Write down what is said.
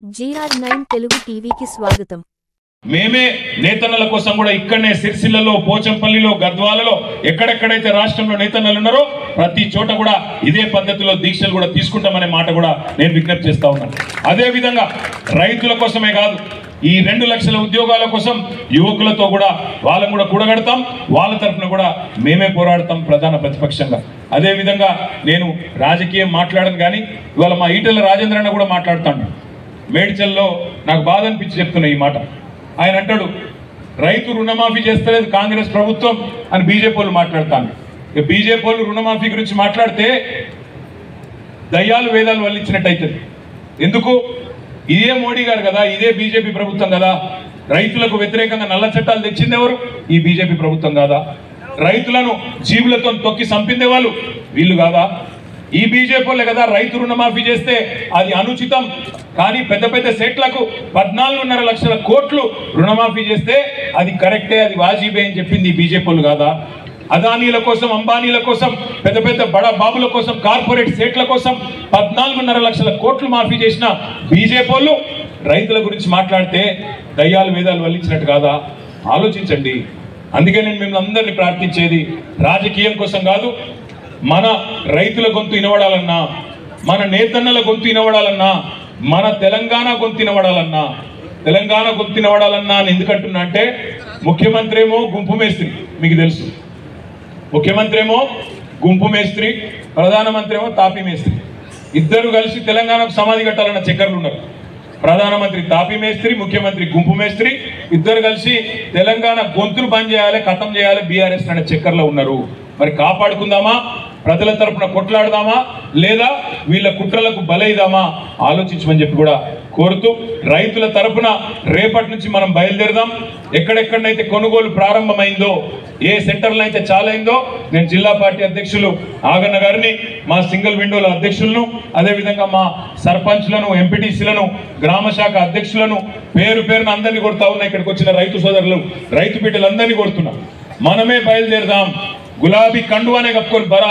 GR9 Telugu టీవీకి స్వాగతం. మేమే నేతన్నల కోసం కూడా ఇక్కడనే సిరిసిల్లలో పోచంపల్లిలో గద్వాలలో ఎక్కడెక్కడైతే రాష్ట్రంలో నేతన్నలు ఉన్నారో ప్రతి చోట కూడా ఇదే పద్ధతిలో దీక్షలు కూడా తీసుకుంటామనే మాట కూడా నేను విజ్ఞప్తి చేస్తా ఉన్నాను. అదే విధంగా రైతుల కోసమే కాదు, ఈ 2 లక్షల ఉద్యోగాల కోసం యువకులతో కూడా వాళ్ళని కూడా కూడగడతాం, వాళ్ళ తరఫున కూడా మేమే పోరాడతాం ప్రధాన ప్రతిపక్షంగా. అదే విధంగా నేను రాజకీయం మాట్లాడను, కానీ ఇవాళ మా ఈటెల రాజేంద్రన్న కూడా మాట్లాడుతాను. మేడ్చల్లో నాకు బాధ అనిపించి చెప్తున్నా ఈ మాట. ఆయన అంటాడు రైతు రుణమాఫీ చేస్తలేదు కాంగ్రెస్ ప్రభుత్వం అని బీజేపీ వాళ్ళు మాట్లాడతాను. ఇక బీజేపీ వాళ్ళు రుణమాఫీ గురించి మాట్లాడితే దయ్యాలు వేదాలు వల్లించినట్టు అవుతుంది. ఎందుకు? ఇదే మోడీ గారు కదా, ఇదే బీజేపీ ప్రభుత్వం కదా. రైతులకు వ్యతిరేకంగా నల్ల చట్టాలు తెచ్చింది ఎవరు? ఈ బీజేపీ ప్రభుత్వం కాదా? రైతులను జీవులతో తొక్కి చంపిందే వాళ్ళు వీళ్ళు కాదా? ఈ బీజేపీ వాళ్ళే కదా రైతు రుణమాఫీ చేస్తే అది అనుచితం, కానీ పెద్ద పెద్ద సెట్లకు 14.5 లక్షల కోట్లు రుణమాఫీ చేస్తే అది కరెక్టే, అది వాజిబే అని చెప్పింది ఈ బీజేపీ వాళ్ళు కాదా? అదానీల కోసం, అంబానీల కోసం, పెద్ద పెద్ద బడా బాబుల కోసం, కార్పొరేట్ సెట్ల కోసం 14.5 లక్షల కోట్లు మాఫీ చేసిన బీజేపీ వాళ్ళు రైతుల గురించి మాట్లాడితే దయ్యాలు వేదాలు వల్లించినట్టు కాదా? ఆలోచించండి. అందుకే నేను మిమ్మల్ని అందరినీ ప్రార్థించేది రాజకీయం కోసం కాదు, మన రైతుల గొంతు వినబడాలన్నా, మన నేతన్నల గొంతు వినబడాలన్నా, మన తెలంగాణ గొంతు వినబడాలన్నా, తెలంగాణ గొంతు వినబడాలన్నా అని ఎందుకంటున్నా అంటే, ముఖ్యమంత్రి ఏమో గుంపు మేస్త్రి, మీకు తెలుసు. ముఖ్యమంత్రి ఏమో గుంపు మేస్త్రి, ప్రధానమంత్రి ఏమో తాపీ మేస్త్రి. ఇద్దరు కలిసి తెలంగాణకు సమాధి కట్టాలన్న చక్కర్లు ఉన్నారు. ప్రధానమంత్రి తాపీ మేస్త్రి, ముఖ్యమంత్రి గుంపు మేస్త్రి, ఇద్దరు కలిసి తెలంగాణ గొంతును బంద్ చేయాలి, ఖతం చేయాలి బీఆర్ఎస్ అనే చక్కర్లో ఉన్నారు. మరి కాపాడుకుందామా, ప్రజల తరపున కొట్లాడదామా, లేదా వీళ్ళ కుట్రలకు బలైదామా ఆలోచించమని చెప్పి కూడా కోరుతూ, రైతుల తరపున రేపటి నుంచి మనం బయలుదేరదాం. ఎక్కడెక్కడైతే కొనుగోలు ప్రారంభమైందో, ఏ సెంటర్లో అయితే చాలైందో, నేను జిల్లా పార్టీ అధ్యక్షులు ఆగన్న గారిని, మా సింగిల్ విండోల అధ్యక్షులను, అదేవిధంగా మా సర్పంచ్లను, ఎంపీటీసీలను, గ్రామ శాఖ అధ్యక్షులను పేరు పేరున అందరినీ కొడుతా ఉన్నా. ఇక్కడికి వచ్చిన రైతు సోదరులు, రైతు బిడ్డలందరినీ కొడుతున్నా. మనమే బయలుదేరదాం, గులాబీ కండువానే కప్పుకొని బరా